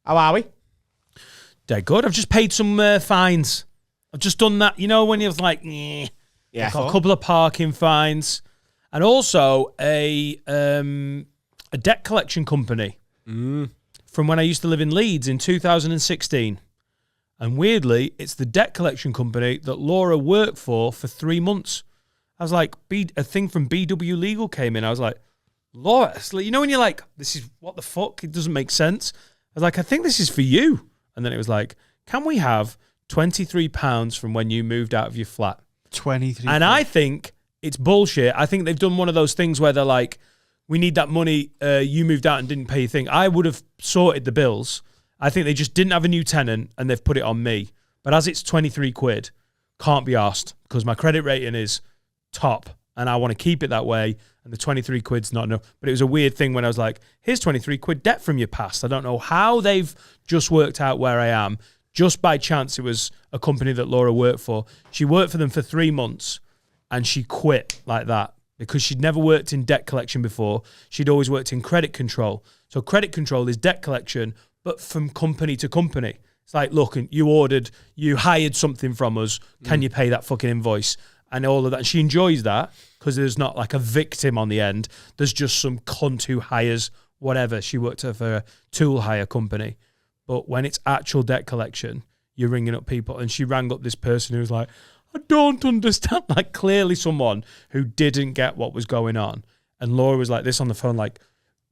How are we? They're good. I've just paid some fines. I've just done that. You know when you're like, yeah. I've got a couple of parking fines, and also a debt collection company from when I used to live in Leeds in 2016. And weirdly, it's the debt collection company that Laura worked for 3 months. I was like, a thing from BW Legal came in. I was like, Laura, you know when you're like, this is what the fuck? It doesn't make sense. I was like, I think this is for you. And then it was like, can we have £23 from when you moved out of your flat? 23. And I think it's bullshit. I think they've done one of those things where they're like, we need that money. You moved out and didn't pay your thing. I would have sorted the bills. I think they just didn't have a new tenant and they've put it on me. But as it's 23 quid, can't be asked because my credit rating is top and I want to keep it that way. And the 23 quid's not enough. But it was a weird thing when I was like, here's 23 quid debt from your past. I don't know how they've just worked out where I am. Just by chance, it was a company that Laura worked for. She worked for them for 3 months and she quit like that because she'd never worked in debt collection before. She'd always worked in credit control. So credit control is debt collection, but from company to company. It's like, look, you hired something from us. Can you pay that fucking invoice? And all of that. And she enjoys that because there's not like a victim on the end. There's just some cunt who hires whatever. She worked for a tool hire company. But when it's actual debt collection, you're ringing up people. And she rang up this person who was like, I don't understand. Like clearly someone who didn't get what was going on. And Laura was like this on the phone, like,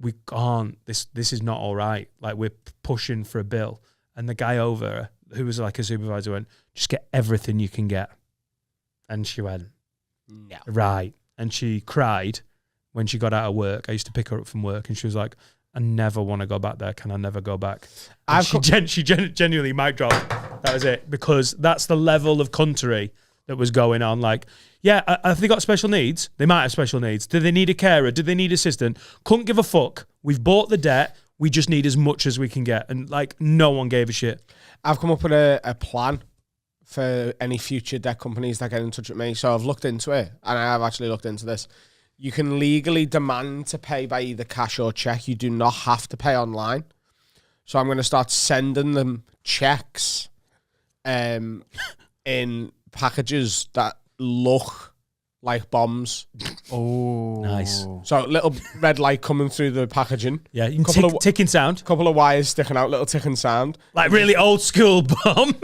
we can't, this is not all right. Like we're pushing for a bill. And the guy over, who was like a supervisor, went, just get everything you can get. And she went, no. Right. And she cried when she got out of work. I used to pick her up from work and she was like, I never want to go back there. Can I never go back? She genuinely mic dropped. That was it. Because that's the level of cuntery that was going on. Like, yeah, have they got special needs? They might have special needs. Do they need a carer? Do they need assistant? Couldn't give a fuck. We've bought the debt. We just need as much as we can get. And like, no one gave a shit. I've come up with a plan for any future debt companies that get in touch with me. So I've looked into it, and I have actually looked into this. You can legally demand to pay by either cash or check. You do not have to pay online. So I'm going to start sending them checks in packages that look like bombs. Oh, nice. So little red light coming through the packaging. Yeah, you can ticking sound. Couple of wires sticking out, little ticking sound. Like really old school bomb.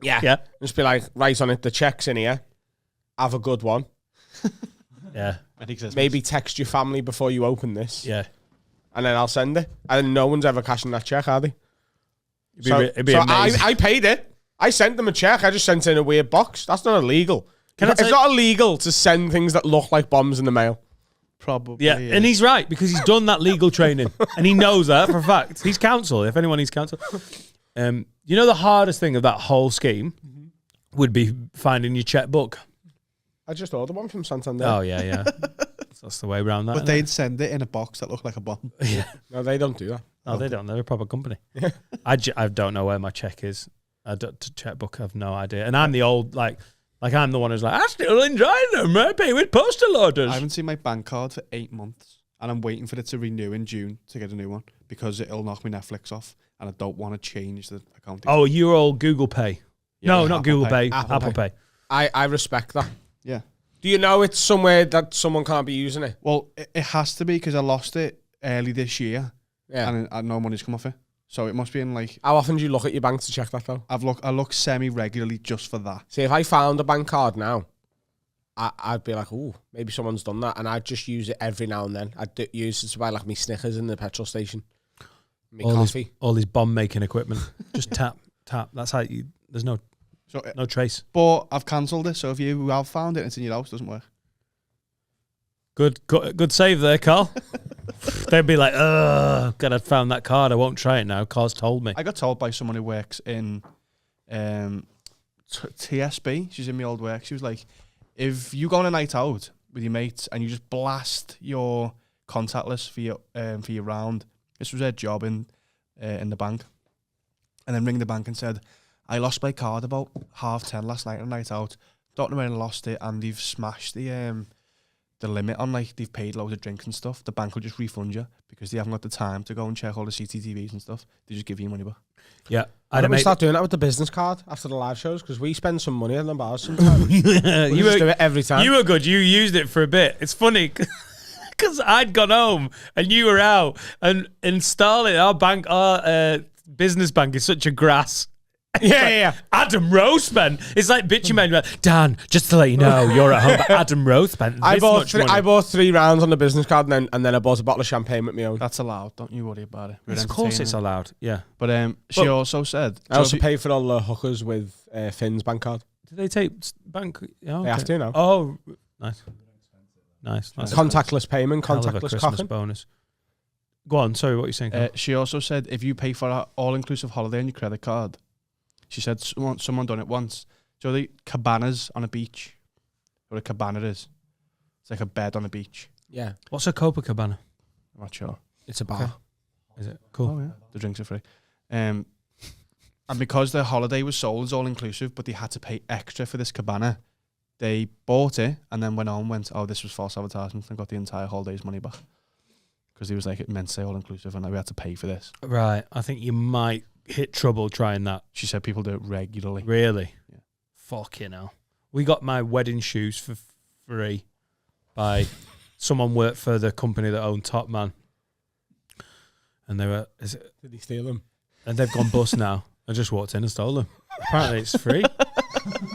Yeah. Just be like, write on it, the check's in here. Have a good one. Yeah. Maybe text your family before you open this. Yeah. And then I'll send it. And no one's ever cashing that check, are they? It'd be amazing. I paid it. I sent them a check. I just sent it in a weird box. That's not illegal. It's not illegal to send things that look like bombs in the mail. Probably. Yeah, and he's right because he's done that legal training and he knows that for a fact. He's counsel. If anyone needs counsel. You know the hardest thing of that whole scheme would be finding your checkbook. I just ordered one from Santander. Oh, yeah. That's the way around that. But they'd send it in a box that looked like a bomb. Yeah. No, they don't do that. No, they don't. They're a proper company. Yeah. I don't know where my check is. Checkbook, I have no idea. And I'm the old, like I'm the one who's like, I still enjoy them. I pay with postal orders. I haven't seen my bank card for 8 months. And I'm waiting for it to renew in June to get a new one because it'll knock my Netflix off. And I don't want to change the account. Oh, you're all Google Pay. Yeah, no, not Apple Google Pay. Pay. Apple Pay. I respect that. Yeah. Do you know it's somewhere that someone can't be using it? Well, it has to be because I lost it early this year. Yeah. And no money's come off it. So it must be in like... How often do you look at your bank to check that though? I look semi-regularly just for that. See, if I found a bank card now, I'd be like, ooh, maybe someone's done that. And I'd just use it every now and then. I'd use it to buy like me Snickers in the petrol station. Me coffee. All these bomb making equipment. Just tap. That's how you... There's no trace. But I've cancelled it. So if you have found it and it's in your house, it doesn't work. Good save there, Carl. They'd be like, God, I found that card. I won't try it now. Carl's told me. I got told by someone who works in TSB. She's in my old work. She was like, if you go on a night out with your mates and you just blast your contactless for your round, this was her job in the bank, and then ring the bank and said, I lost my card about 10:30 last night on a night out. Don't know when I lost it, and they've smashed the the limit on like they've paid loads of drinks and stuff, the bank will just refund you because they haven't got the time to go and check all the CCTVs and stuff. They just give you money back. Yeah. Why don't we start doing that with the business card after the live shows? Because we spend some money on the bars sometimes. We just do it every time. You were good. You used it for a bit. It's funny because I'd gone home and you were out and installing our bank, our business bank is such a grass. Yeah. Adam Rowe spent. It's like bitchy men. Like, Dan, just to let you know, you're at home. But Adam Rowe spent this much money. I bought 3 rounds on the business card and then I bought a bottle of champagne with my own. That's allowed. Don't you worry about it. Of course it's allowed. Yeah. But she also said... I also paid for all the hookers with Finn's bank card. Do they take bank? Oh, okay. They have to now. Oh, nice. Contactless payment, contactless Christmas cocking. bonus. Go on. Sorry, what are you saying? She also said if you pay for an all-inclusive holiday on your credit card, she said someone done it once. So the cabanas on a beach, what a cabana is. It's like a bed on a beach. Yeah. What's a Copacabana? I'm not sure. It's a bar. Okay. Is it? Cool. Oh, yeah. The drinks are free. And because the holiday was sold as all-inclusive, but they had to pay extra for this cabana, they bought it and then went on and went, oh, this was false advertisement, and got the entire holiday's money back. Because he was like, it meant to say all-inclusive and we had to pay for this. Right. I think you might hit trouble trying that. She said people do it regularly. Really? Yeah. Fucking hell. We got my wedding shoes for free by someone worked for the company that owned Top Man. And they were... Did he steal them? And they've gone bust now. I just walked in and stole them. Apparently it's free.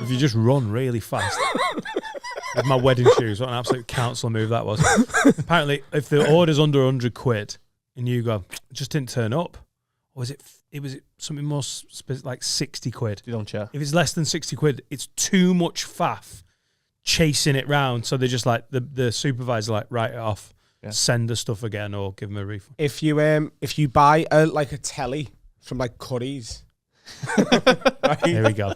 If you just run really fast. With my wedding shoes. What an absolute council move that was. Apparently, if the order's under 100 quid and you go, it just didn't turn up. Or was it was something more like 60 quid? You don't check. If it's less than 60 quid, it's too much faff chasing it round. So they're just like, the supervisor like, write it off. Yeah. Send the stuff again or give them a refund. If you buy a telly from like Curry's. Right? Here we go.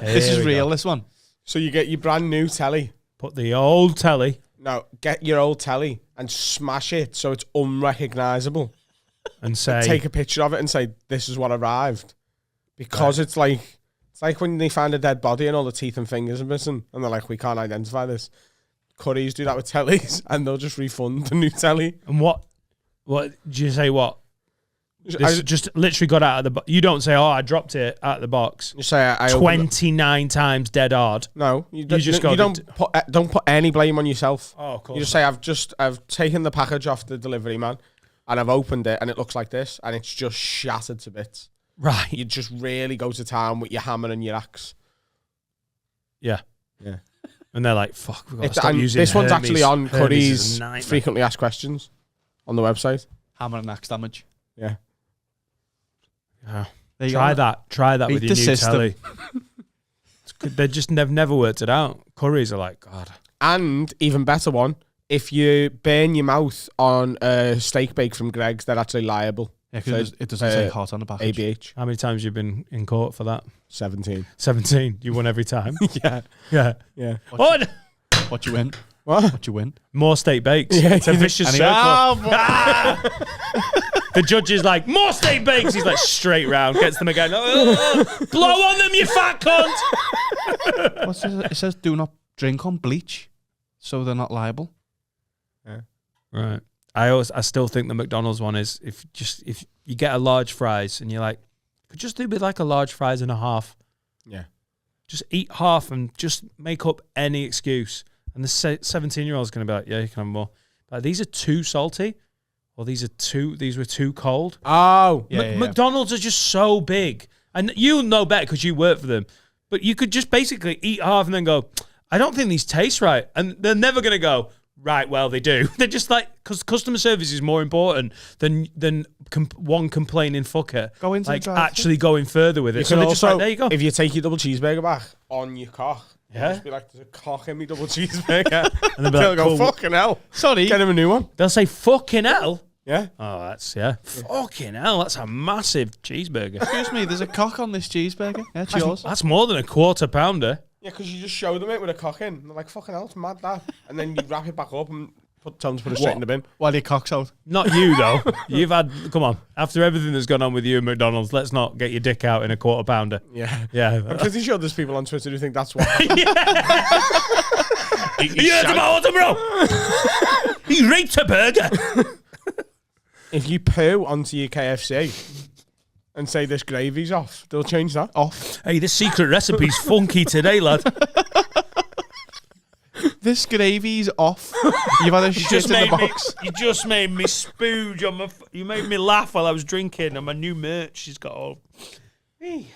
This is real, this one. So you get your brand new telly. Put the old telly. No, get your old telly and smash it so it's unrecognisable. And say... Take a picture of it and say, this is what arrived. Because it's like when they find a dead body and all the teeth and fingers are missing and they're like, we can't identify this. Curry's do that with tellies and they'll just refund the new telly. And what did you say what? This just literally got out of the box. You don't say, oh, I dropped it out of the box. You say, I 29 times dead hard. No, you don't put any blame on yourself. Oh, of course. You just say, I've taken the package off the delivery man and I've opened it and it looks like this and it's just shattered to bits. Right. You just really go to town with your hammer and your axe. Yeah. Yeah. And they're like, fuck, we've got to stop using this one's actually on Curry's Hermes frequently asked questions on the website. Hammer and axe damage. Yeah. Try that with your new telly. They just never worked it out. Curries are like, God. And even better one, if you burn your mouth on a steak bake from Greg's, they're actually liable. Yeah, because it doesn't say hot on the package. ABH. How many times have you been in court for that? 17. 17. You won every time. Yeah. What you win? What you win? More steak bakes. Yeah, it's a vicious circle. The judge is like, more steak bakes. He's like, straight round, gets them again. Blow on them, you fat cunt. What's this? It says do not drink on bleach, so they're not liable. Yeah. Right. I still think the McDonald's one is if you get a large fries and you're like, could just do with like a large fries and a half. Yeah. Just eat half and just make up any excuse. And the 17-year-old's going to be like, yeah, you can have more. Like, these are too salty, or these were too cold. Oh. McDonald's are just so big. And you'll know better because you work for them. But you could just basically eat half and then go, I don't think these taste right. And they're never going to go, right, well, they do. They're just like, because customer service is more important than one complaining fucker. Go into like actually going further with it. You can also, just like, there you go. If you take your double cheeseburger back on your cock, yeah, just be like, there's a cock in me double cheeseburger. And they'll go, fucking hell. Sorry. Get him a new one. They'll say, fucking hell. Yeah. Oh, that's, yeah. Fucking hell, that's a massive cheeseburger. Excuse me, there's a cock on this cheeseburger. Yeah, it's yours. That's more than a quarter pounder. Yeah, because you just show them it with a cock in. And they're like, fucking hell, it's mad that. And then you wrap it back up and tell them to put it straight in the bin. While your cock's out. Not you, though. You've had, come on, after everything that's gone on with you at McDonald's, let's not get your dick out in a quarter pounder. Yeah. Yeah. I'm pretty sure there's people on Twitter who think that's why. You heard about him, bro? He raped a burger. If you poo onto your KFC and say this gravy's off, they'll change that. Off. Hey, this secret recipe's funky today, lad. This gravy's off. You've had a shit in the box. You just made me spooge on my. You made me laugh while I was drinking, and my new merch has got all. Hey.